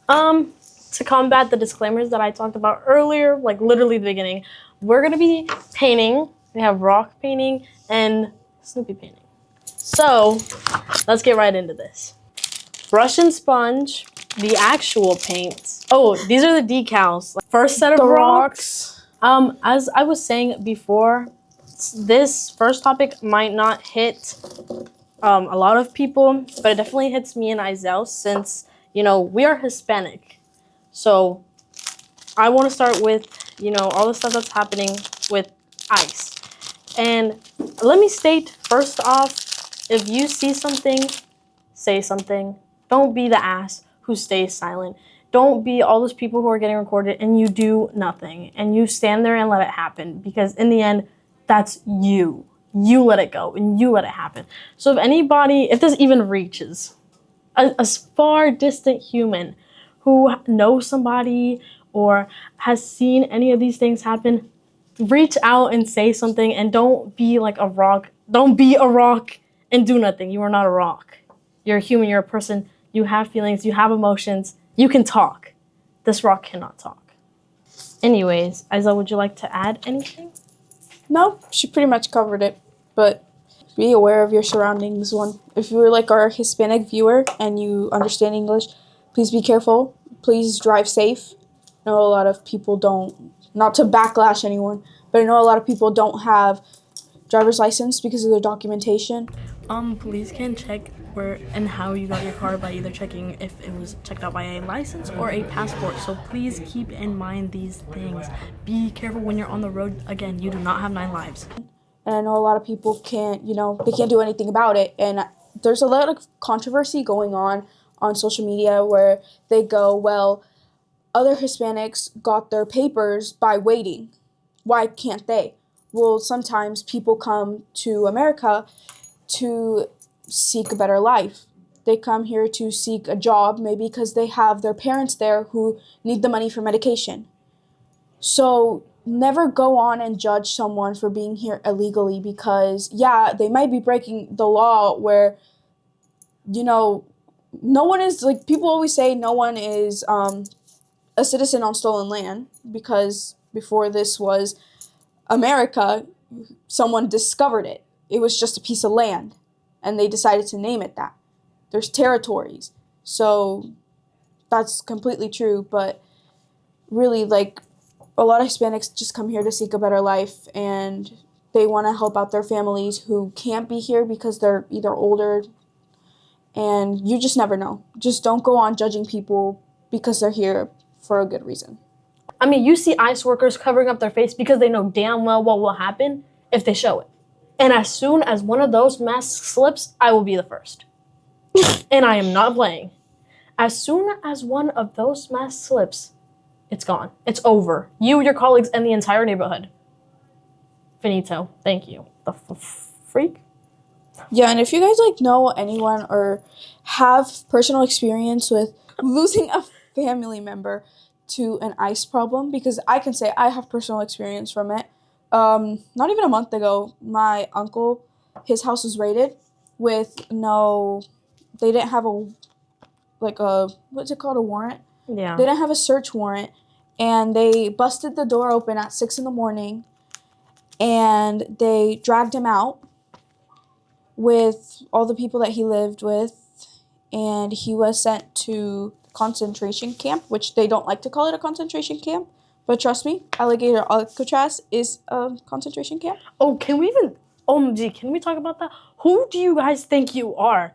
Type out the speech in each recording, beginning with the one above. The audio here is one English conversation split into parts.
Um, to combat the disclaimers that I talked about earlier, like literally the beginning, we're gonna be painting. We have rock painting and Snoopy painting. So let's get right into this. Brush and sponge, the actual paint. Oh, these are the decals. First set of The rocks. As I was saying before, this first topic might not hit a lot of people, but it definitely hits me and Isel since, we are Hispanic. So I want to start with, all the stuff that's happening with ICE. And let me state first off, if you see something, say something. Don't be the ass who stays silent. Don't be all those people who are getting recorded and you do nothing and you stand there and let it happen, because in the end, that's you. You let it go and you let it happen. So if this even reaches a far distant human who knows somebody or has seen any of these things happen, reach out and say something, and don't be like a rock. Don't be a rock and do nothing. You are not a rock. You're a human, you're a person, you have feelings, you have emotions, you can talk. This rock cannot talk. Anyways, Isla, would you like to add anything? No, she pretty much covered it. But be aware of your surroundings. If you're like our Hispanic viewer and you understand English, please be careful. Please drive safe. I know a lot of people don't, not to backlash anyone, but I know a lot of people don't have driver's license because of their documentation. Police can check where and how you got your car by either checking if it was checked out by a license or a passport. So please keep in mind these things. Be careful when you're on the road. Again, you do not have 9 lives. And I know a lot of people they can't do anything about it. And there's a lot of controversy going on social media where they go, well, other Hispanics got their papers by waiting. Why can't they? Well, sometimes people come to America to seek a better life. They come here to seek a job, maybe because they have their parents there who need the money for medication. So never go on and judge someone for being here illegally, because, yeah, they might be breaking the law where, no one is, like, people always say no one is a citizen on stolen land, because before this was America, someone discovered it. It was just a piece of land, and they decided to name it that. There's territories. So that's completely true, but really, like, a lot of Hispanics just come here to seek a better life, and they want to help out their families who can't be here because they're either older, and you just never know. Just don't go on judging people because they're here for a good reason. I mean, you see ICE workers covering up their face because they know damn well what will happen if they show it. And as soon as one of those masks slips, I will be the first. And I am not playing. As soon as one of those masks slips, it's gone. It's over. You, your colleagues, and the entire neighborhood. Finito. Thank you. The freak? Yeah, and if you guys know anyone or have personal experience with losing a family member to an ICE problem, because I can say I have personal experience from it. Not even a month ago, my uncle, his house was raided with they didn't have what's it called, a warrant? Yeah. They didn't have a search warrant, and they busted the door open at 6 a.m, and they dragged him out with all the people that he lived with, and he was sent to concentration camp, which they don't like to call it a concentration camp, but trust me, Alligator Alcatraz is a concentration camp. Oh, can we talk about that? Who do you guys think you are?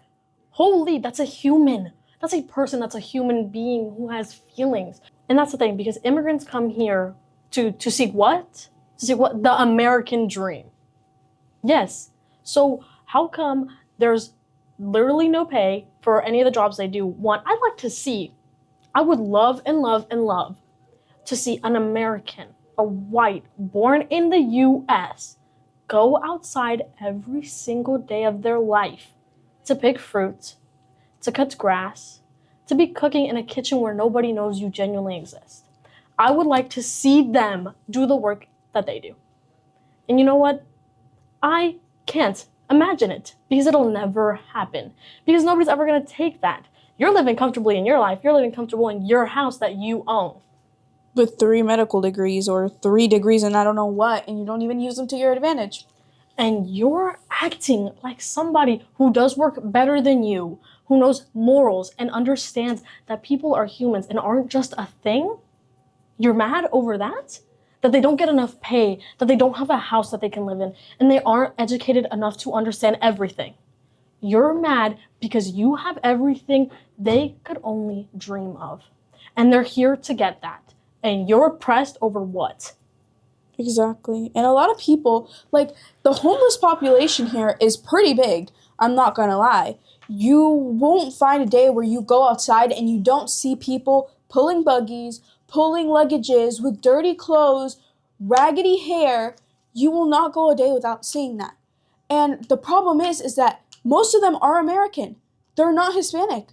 Holy, that's a human. That's a person, that's a human being who has feelings. And that's the thing, because immigrants come here to seek what? To seek what? The American dream. Yes. So how come there's literally no pay for any of the jobs they do? One, I would love to see an American, a white, born in the US, go outside every single day of their life to pick fruit, to cut grass, to be cooking in a kitchen where nobody knows you genuinely exist. I would like to see them do the work that they do. And you know what? I can't imagine it, because it'll never happen. Because nobody's ever going to take that. You're living comfortably in your life. You're living comfortable in your house that you own. With 3 medical degrees or 3 degrees and I don't know what, and you don't even use them to your advantage. And you're acting like somebody who does work better than you, who knows morals and understands that people are humans and aren't just a thing. You're mad over that? That they don't get enough pay, that they don't have a house that they can live in, and they aren't educated enough to understand everything. You're mad because you have everything they could only dream of. And they're here to get that. And you're oppressed over what? Exactly. And a lot of people, like, the homeless population here is pretty big. I'm not gonna lie. You won't find a day where you go outside and you don't see people pulling buggies, pulling luggages with dirty clothes, raggedy hair. You will not go a day without seeing that. And the problem is that most of them are American. They're not Hispanic.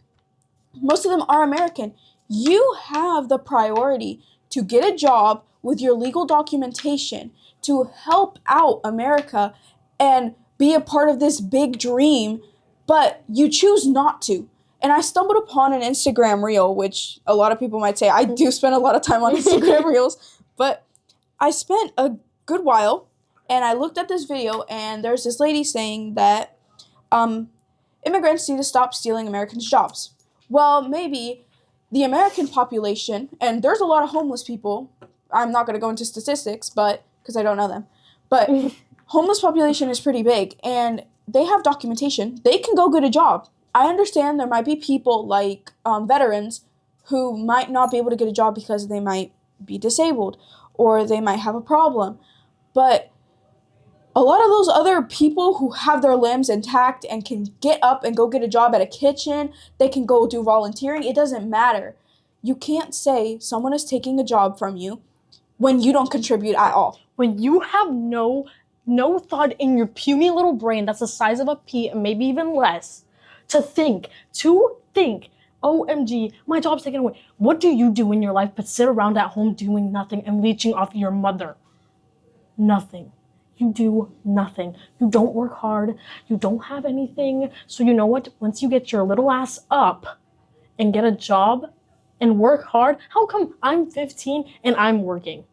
Most of them are American. You have the priority to get a job with your legal documentation to help out America and be a part of this big dream, but you choose not to. And I stumbled upon an Instagram reel, which a lot of people might say I do spend a lot of time on Instagram reels, but I spent a good while and I looked at this video and there's this lady saying that immigrants need to stop stealing Americans' jobs. Well, maybe the American population, and there's a lot of homeless people. I'm not going to go into statistics, but because I don't know them. But homeless population is pretty big, and they have documentation. They can go get a job. I understand there might be people like veterans who might not be able to get a job because they might be disabled or they might have a problem. But a lot of those other people who have their limbs intact and can get up and go get a job at a kitchen, they can go do volunteering, it doesn't matter. You can't say someone is taking a job from you when you don't contribute at all. When you have no thought in your puny little brain that's the size of a pea and maybe even less, to think, OMG, my job's taken away. What do you do in your life but sit around at home doing nothing and leeching off your mother? Nothing. You do nothing. You don't work hard. You don't have anything. So you know what? Once you get your little ass up and get a job and work hard, how come I'm 15 and I'm working?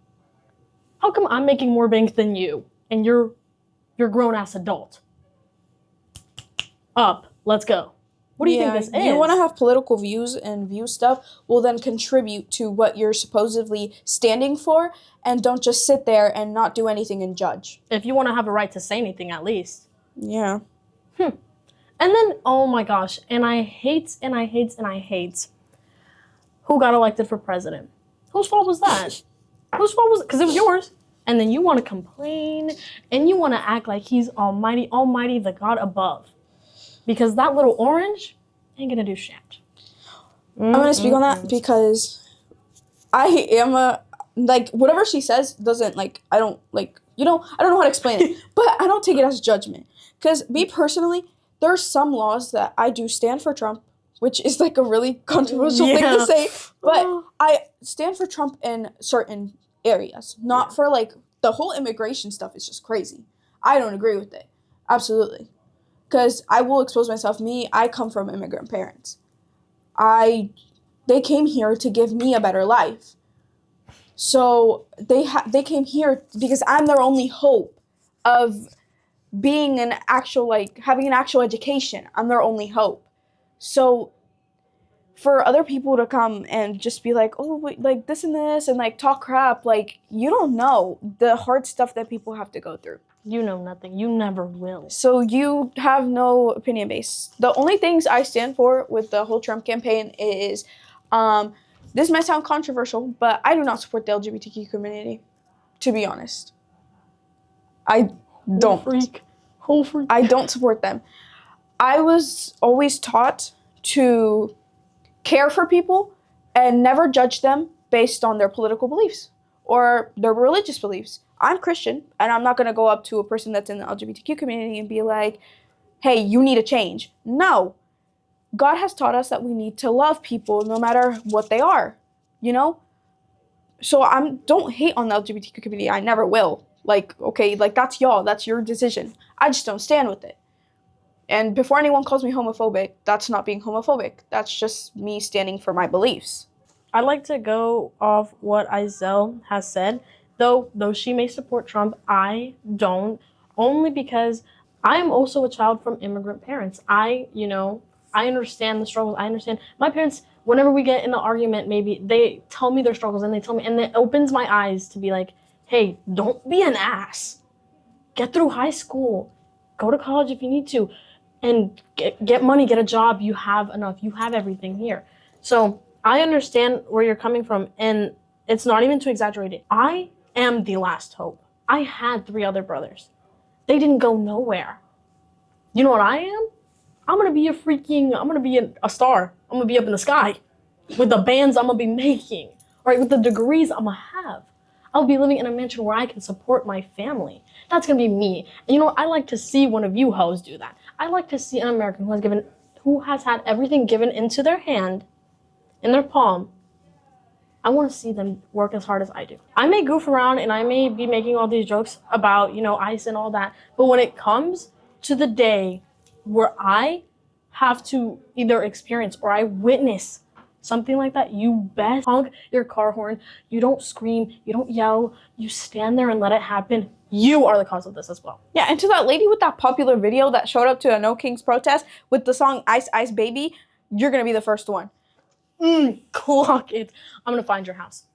How come I'm making more bank than you and you're grown-ass adult? Up. Let's go. What do you think this is? You want to have political views and view stuff, will then contribute to what you're supposedly standing for, and don't just sit there and not do anything and judge. If you want to have a right to say anything, at least. Yeah. And then, oh my gosh, and I hate who got elected for president. Whose fault was that? Whose fault was it? Because it was yours. And then you want to complain, and you want to act like he's almighty, the God above. Because that little orange ain't gonna do shit. I'm gonna speak on that because I am whatever she says doesn't, I don't know how to explain it, but I don't take it as judgment. Because me personally, there are some laws that I do stand for Trump, which is a really controversial thing to say, but I stand for Trump in certain areas, not for the whole immigration stuff is just crazy. I don't agree with it. Absolutely. Because I will expose myself. I come from immigrant parents. They came here to give me a better life. So they came here because I'm their only hope of being an actual, having an actual education. I'm their only hope. So for other people to come and just be this and this and talk crap, you don't know the hard stuff that people have to go through. You know nothing. You never will. So you have no opinion base. The only things I stand for with the whole Trump campaign is, this might sound controversial, but I do not support the LGBTQ community, to be honest. I don't. Whole freak. I don't support them. I was always taught to care for people and never judge them based on their political beliefs or their religious beliefs. I'm Christian, and I'm not going to go up to a person that's in the LGBTQ community and be like, hey, you need a change. No. God has taught us that we need to love people no matter what they are, So don't hate on the LGBTQ community. I never will. Okay, that's y'all. That's your decision. I just don't stand with it. And before anyone calls me homophobic, that's not being homophobic. That's just me standing for my beliefs. I'd like to go off what Isel has said. Though she may support Trump, I don't. Only because I am also a child from immigrant parents. I understand the struggles. I understand my parents. Whenever we get in an argument, maybe they tell me their struggles and they tell me, and it opens my eyes to be like, hey, don't be an ass. Get through high school. Go to college if you need to. And get money, get a job. You have enough. You have everything here. So I understand where you're coming from, and it's not even to exaggerate it. I am the last hope. I had 3 other brothers. They didn't go nowhere. You know what I am? I'm gonna be a star. I'm gonna be up in the sky with the bands I'm gonna be making, right? With the degrees I'm gonna have. I'll be living in a mansion where I can support my family. That's gonna be me. And you know what? I like to see one of you hoes do that. I like to see an American who has had everything given into their hand, in their palm. I want to see them work as hard as I do. I may goof around and I may be making all these jokes about, ICE and all that. But when it comes to the day where I have to either experience or I witness something like that, you best honk your car horn. You don't scream. You don't yell. You stand there and let it happen. You are the cause of this as well. Yeah, and to that lady with that popular video that showed up to a No Kings protest with the song Ice Ice Baby, you're going to be the first one. Clock it. I'm gonna find your house.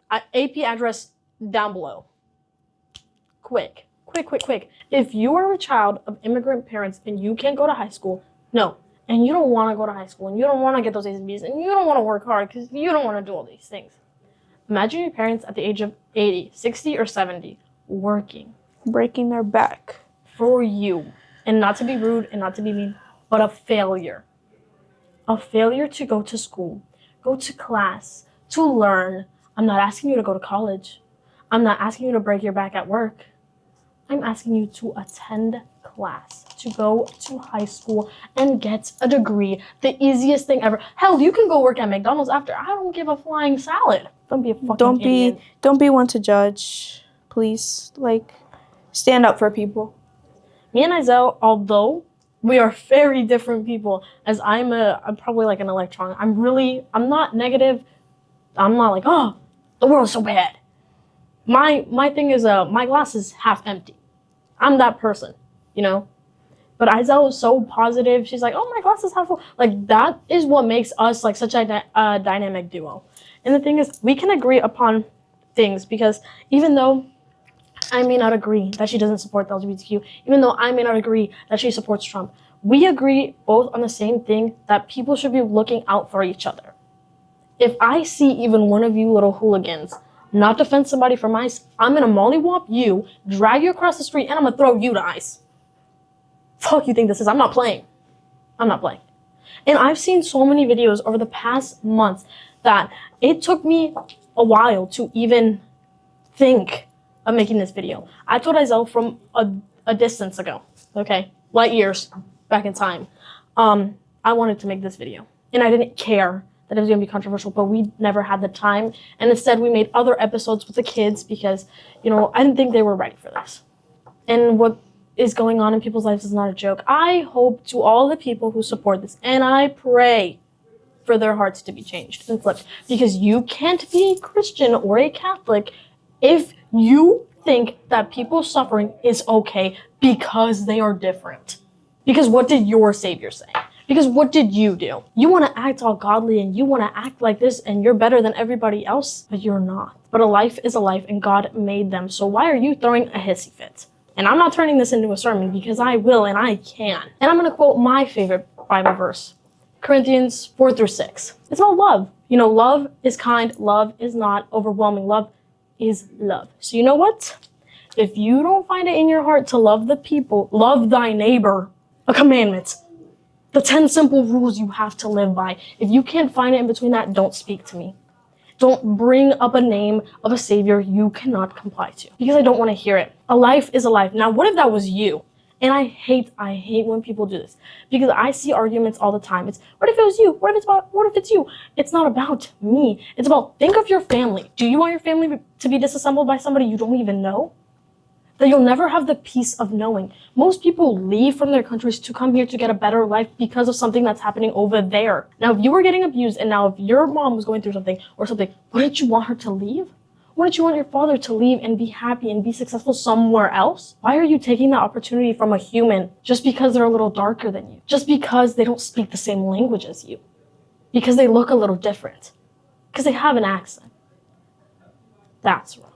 AP address down below. Quick. If you are a child of immigrant parents and you can't go to high school, no, and you don't want to go to high school and you don't want to get those A's and B's and you don't want to work hard because you don't want to do all these things. Imagine your parents at the age of 80, 60, or 70 working. Breaking their back. For you. And not to be rude and not to be mean, but a failure. A failure to go to school, go to class, to learn. I'm not asking you to go to college. I'm not asking you to break your back at work. I'm asking you to attend class, to go to high school and get a degree. The easiest thing ever. Hell, you can go work at McDonald's after. I don't give a flying salad. Don't be a fucking idiot. Don't be one to judge. Please, stand up for people. Me and Isel, although we are very different people, as I'm probably like an electron. I'm not negative. I'm not like, oh, the world's so bad. My thing is, my glass is half empty. I'm that person, But Isel is so positive. She's like, oh, my glass is half full. Like, that is what makes us like such a dynamic duo. And the thing is, we can agree upon things because even though I may not agree that she doesn't support the LGBTQ, even though I may not agree that she supports Trump. We agree both on the same thing, that people should be looking out for each other. If I see even one of you little hooligans not defend somebody from ICE, I'm gonna mollywop you, drag you across the street, and I'm gonna throw you to ICE. Fuck you think this is? I'm not playing. And I've seen so many videos over the past months that it took me a while to even think of making this video. I told Isel from a distance ago, okay, light years back in time, I wanted to make this video. And I didn't care that it was going to be controversial, but we never had the time. And instead we made other episodes with the kids because, I didn't think they were ready for this. And what is going on in people's lives is not a joke. I hope to all the people who support this, and I pray for their hearts to be changed and flipped, because you can't be a Christian or a Catholic if you think that people suffering is okay because they are different. Because what did your Savior say? Because what did you do? You want to act all godly and you want to act like this and you're better than everybody else, but you're not. But a life is a life and God made them. So why are you throwing a hissy fit? And I'm not turning this into a sermon because I will and I can. And I'm going to quote my favorite Bible verse, Corinthians 4-6. It's about love. Love is kind. Love is not overwhelming. Love is love. So you know what? If you don't find it in your heart to love the people, love thy neighbor, a commandment, the 10 simple rules you have to live by. If you can't find it in between that, don't speak to me. Don't bring up a name of a savior you cannot comply to, because I don't want to hear it. A life is a life. Now, what if that was you? And I hate when people do this, because I see arguments all the time. It's, what if it was you? What if it's you? It's not about me. It's about, think of your family. Do you want your family to be disassembled by somebody you don't even know? that you'll never have the peace of knowing. Most people leave from their countries to come here to get a better life because of something that's happening over there. Now, if you were getting abused and now if your mom was going through something or something, wouldn't you want her to leave? Wouldn't you want your father to leave and be happy and be successful somewhere else? Why are you taking that opportunity from a human just because they're a little darker than you? Just because they don't speak the same language as you? Because they look a little different? Because they have an accent? That's wrong.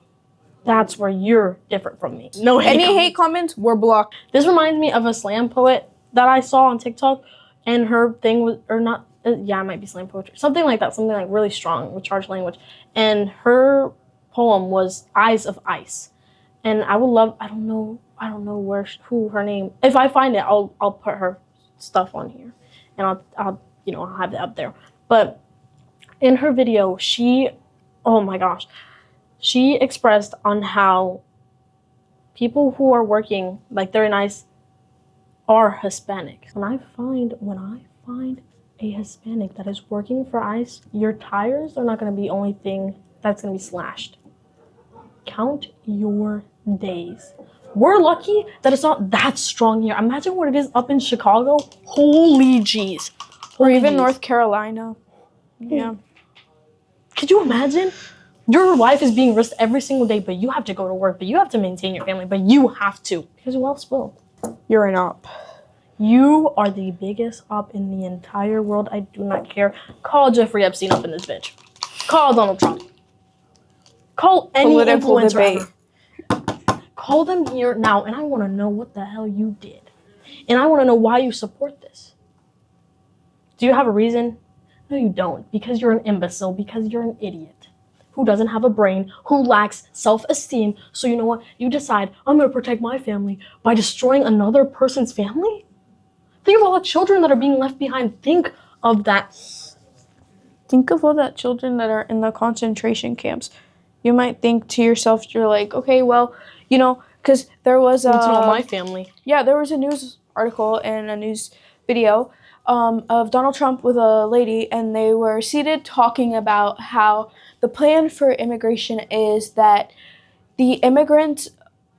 That's where you're different from me. No hate Any comments. hate comments were blocked. This reminds me of a slam poet that I saw on TikTok, and her thing was, or not, yeah, it might be slam poetry, something like that, something like really strong with charged language. And her poem was "Eyes of Ice," and I would love, I don't know who her name. If I find it, I'll put her stuff on here, and I'll have it up there. But in her video, oh my gosh. She expressed on how people who are working, like they're in ICE, are Hispanic. When I find a Hispanic that is working for ICE, your tires are not going to be the only thing that's going to be slashed. Count your days. We're lucky that it's not that strong here. Imagine what it is up in Chicago. Holy jeez. Or even North Carolina. Yeah. Could you imagine? Your life is being risked every single day, but you have to go to work, but you have to maintain your family, but you have to. Because who else will? You're an op. You are the biggest op in the entire world. I do not care. Call Jeffrey Epstein up in this bitch. Call Donald Trump. Call any Political influencer debate. ever. Call them here now, and I want to know what the hell you did. And I want to know why you support this. Do you have a reason? No, you don't. Because you're an imbecile. Because you're an idiot who doesn't have a brain, who lacks self-esteem. So you know what? You decide, I'm going to protect my family by destroying another person's family? Think of all the children that are being left behind. Think of that. Think of all the children that are in the concentration camps. You might think to yourself, you're like, okay, well, because there was It's not my family. Yeah, there was a news article and a news video of Donald Trump with a lady, and they were seated talking about how the plan for immigration is that the immigrants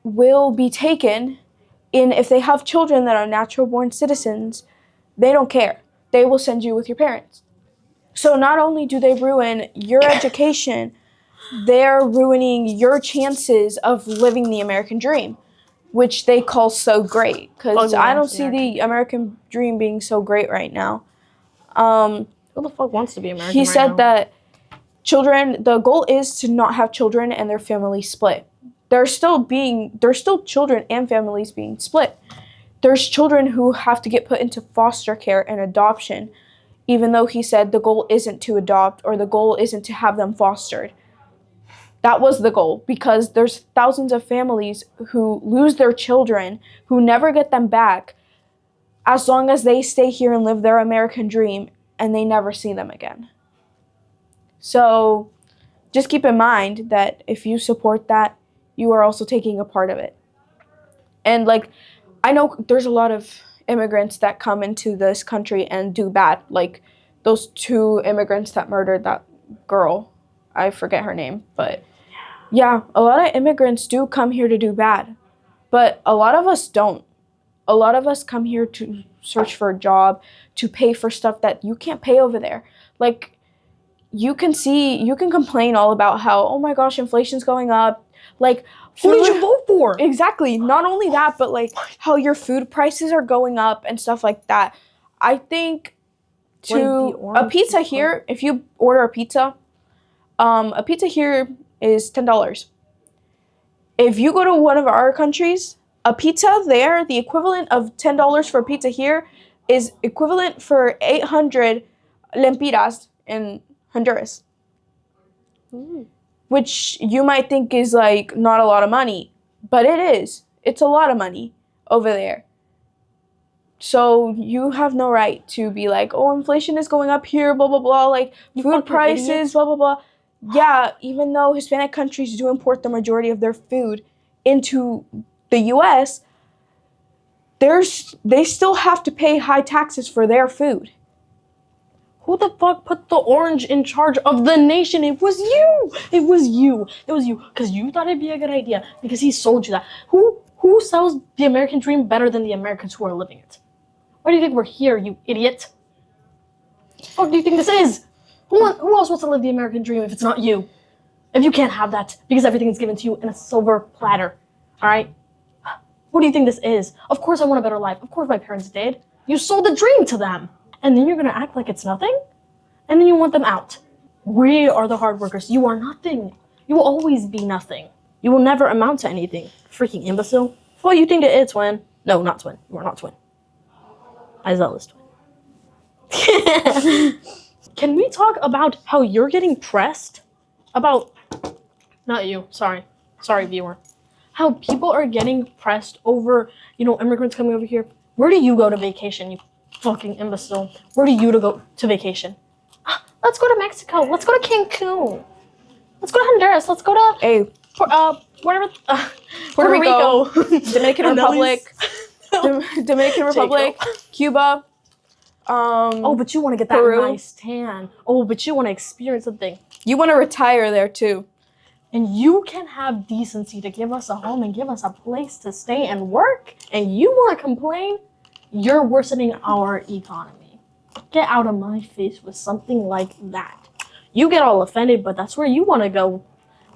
will be taken in if they have children that are natural born citizens, they don't care. They will send you with your parents. So not only do they ruin your education, they're ruining your chances of living the American dream, which they call so great. Because I don't see the American dream being so great right now. Who the fuck wants to be American He right said now? that the goal is to not have children and their families split. There's still children and families being split. There's children who have to get put into foster care and adoption, even though he said the goal isn't to adopt or the goal isn't to have them fostered. That was the goal, because there's thousands of families who lose their children, who never get them back, as long as they stay here and live their American dream, and they never see them again. So just keep in mind that if you support that, you are also taking a part of it. And I know there's a lot of immigrants that come into this country and do bad. Like those 2 immigrants that murdered that girl. I forget her name, but yeah, a lot of immigrants do come here to do bad. But a lot of us don't. A lot of us come here to search for a job, to pay for stuff that you can't pay over there. Like, you can complain all about how, oh my gosh, inflation's going up. Like, who did you vote for? Exactly. Not only that, but how your food prices are going up and stuff like that. I think a pizza here, if you order a pizza here is $10. If you go to one of our countries, a pizza there, the equivalent of $10 for a pizza here is equivalent for 800 lempiras in Honduras. Which you might think is not a lot of money, but it is. It's a lot of money over there. So you have no right to be like, oh, inflation is going up here, blah, blah, blah, food prices, blah, blah, blah. Yeah, even though Hispanic countries do import the majority of their food into the U.S., they still have to pay high taxes for their food. Who the fuck put the orange in charge of the nation? It was you. It was you. It was you. Because you thought it'd be a good idea. Because he sold you that. Who Who sells the American dream better than the Americans who are living it? Why do you think we're here, you idiot? What do you think this is? Who else wants to live the American dream if it's not you? If you can't have that because everything is given to you in a silver platter, all right? What do you think this is? Of course I want a better life. Of course my parents did. You sold the dream to them. And then you're gonna act like it's nothing? And then you want them out. We are the hard workers. You are nothing. You will always be nothing. You will never amount to anything. Freaking imbecile. Well, you think it is twin. No, not twin. You are not twin. Isel is twin. Can we talk about how you're getting pressed? About, not you, sorry, viewer. How people are getting pressed over, immigrants coming over here. Where do you go to vacation, you fucking imbecile? Where do you go to vacation? Let's go to Mexico. Let's go to Cancun. Let's go to Honduras. Let's go to Puerto Rico. Dominican Republic, Dominican Republic, Cuba. Oh, but you want to get that Peru. nice tan. Oh, but you want to experience something. You want to retire there too. And you can have decency to give us a home and give us a place to stay and work. And you want to complain? You're worsening our economy. Get out of my face with something like that. You get all offended, but that's where you want to go.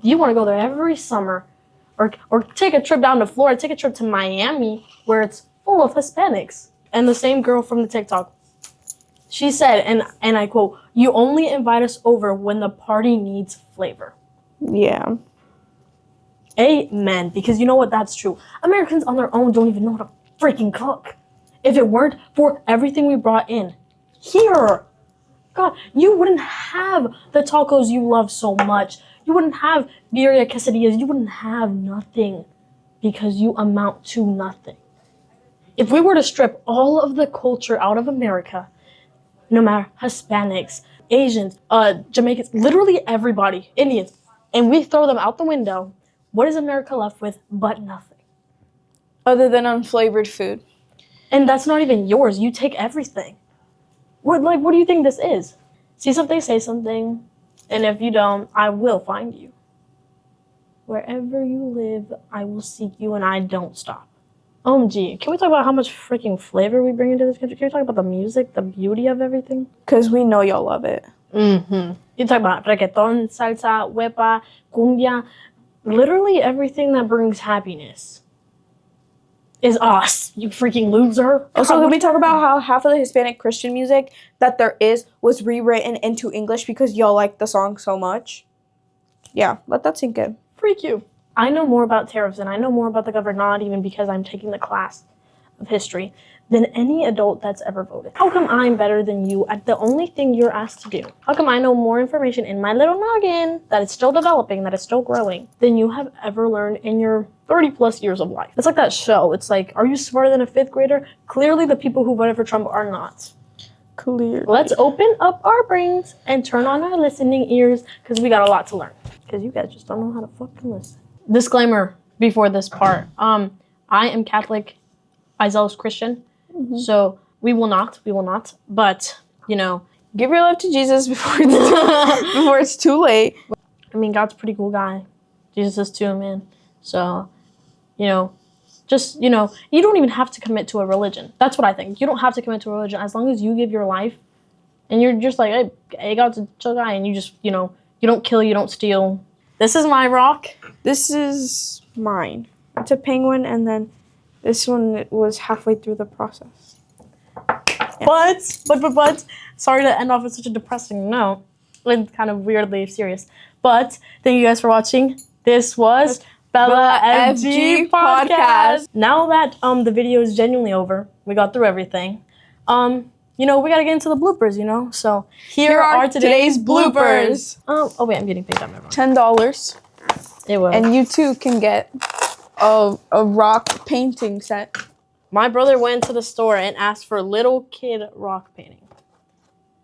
You want to go there every summer. Or take a trip down to Florida. Take a trip to Miami where it's full of Hispanics. And the same girl from the TikTok. She said, and I quote, "You only invite us over when the party needs flavor." Yeah. Amen. Because you know what? That's true. Americans on their own don't even know how to freaking cook. If it weren't for everything we brought in here, God, you wouldn't have the tacos you love so much. You wouldn't have birria quesadillas. You wouldn't have nothing because you amount to nothing. If we were to strip all of the culture out of America, no matter Hispanics, Asians, Jamaicans, literally everybody, Indians, and we throw them out the window, what is America left with but nothing? Other than unflavored food. And that's not even yours. You take everything. What do you think this is? See something, say something, and if you don't, I will find you. Wherever you live, I will seek you and I don't stop. OMG, can we talk about how much freaking flavor we bring into this country? Can we talk about the music, the beauty of everything? Because we know y'all love it. Mm-hmm. You talk about reggaeton, salsa, huepa, cumbia. Literally everything that brings happiness is us, you freaking loser. Also, can we talk about how half of the Hispanic Christian music that there was rewritten into English because y'all like the song so much? Yeah, let that sink in. Freak you. I know more about tariffs and I know more about the government, not even because I'm taking the class of history, than any adult that's ever voted. How come I'm better than you at the only thing you're asked to do? How come I know more information in my little noggin that is still developing, that is still growing, than you have ever learned in your 30 plus years of life? It's like that show. It's like, are you smarter than a fifth grader? Clearly the people who voted for Trump are not. Clearly. Let's open up our brains and turn on our listening ears because we got a lot to learn. Because you guys just don't know how to fucking listen. Disclaimer before this part. I am Catholic. Isel is Christian. Mm-hmm. So we will not. But, give your life to Jesus before it's too late. I mean, God's a pretty cool guy. Jesus is too, man. So, you don't even have to commit to a religion. That's what I think. You don't have to commit to a religion as long as you give your life and you're just like, hey, God's a chill guy, and you just, you don't kill, you don't steal. This is my rock. This is mine. It's a penguin, and then this one was halfway through the process. Yeah. But, sorry to end off with such a depressing note. And kind of weirdly serious. But thank you guys for watching. This was Bella FG Podcast. Now that the video is genuinely over, we got through everything. We gotta get into the bloopers, So here are today's bloopers. Oh wait, I'm getting paid on my wrong. $10. It will. And you too can get a rock painting set. My brother went to the store and asked for little kid rock painting.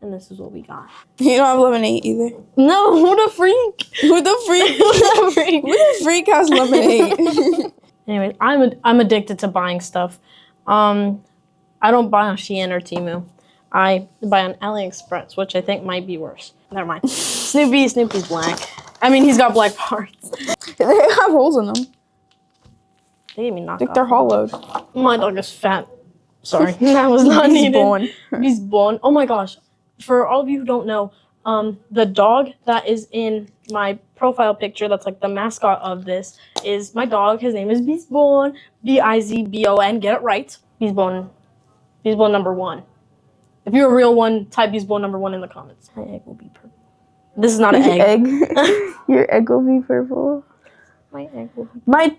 And this is what we got. You don't have lemonade either. No, who the freak? Who the freak has lemonade? Anyways, I'm addicted to buying stuff. I don't buy on Shein or Temu. I buy on AliExpress, which I think might be worse. Never mind. Snoopy's black. I mean, he's got black parts. They have holes in them. They gave me I knockoff. think they're hollowed. My dog is fat. Sorry, that was not He's needed. born. He's born. Oh my gosh. For all of you who don't know, the dog that is in my profile picture, that's like the mascot of this, is my dog. His name is Bizbon. Bizbon. Get it right. Bizbon. Bizbon number 1. If you're a real one, type Bizbon number 1 in the comments. My egg will be purple. This is not an egg. Your egg will be purple. My egg will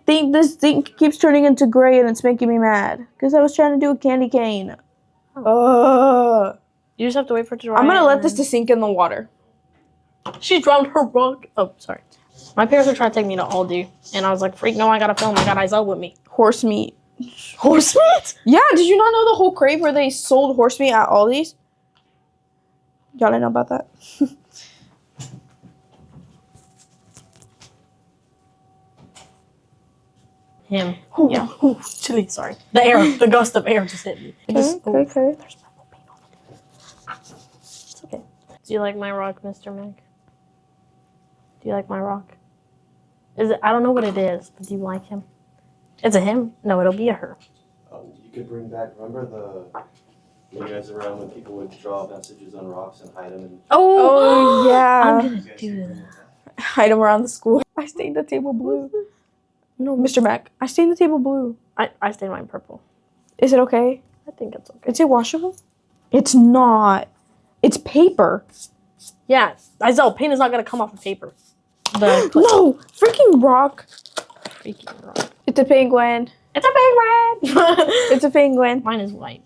be This thing keeps turning into gray and it's making me mad. Because I was trying to do a candy cane. You just have to wait for it to dry. I'm gonna let and this to sink in the water. She drowned her rock. Oh, sorry. My parents were trying to take me to Aldi, and I was like, freak, no, I gotta film. I got Isel with me. Horse meat. Horse meat? Yeah, did you not know the whole crave where they sold horse meat at Aldi's? Y'all didn't know about that? Him. Ooh, yeah. Ooh, chilly. Sorry. The gust of air just hit me. Okay. There's purple paint on it. It's okay. Do you like my rock, Mr. Mac? Do you like my rock? Is it? I don't know what it is, but do you like him? It's a him. No, it'll be a her. You could bring back. Remember when you guys were around when people would draw messages on rocks and hide them? And Oh, yeah. I'm gonna do that. Hide them around the school. I stained the table blue. No, Mr. Mac, I stained the table blue. I stained mine purple. Is it okay? I think it's okay. Is it washable? It's not. It's paper. Yeah, Isel, paint is not gonna come off of paper. The No! Freaking rock. freaking rock. It's a penguin. It's a penguin. It's a penguin. Mine is white.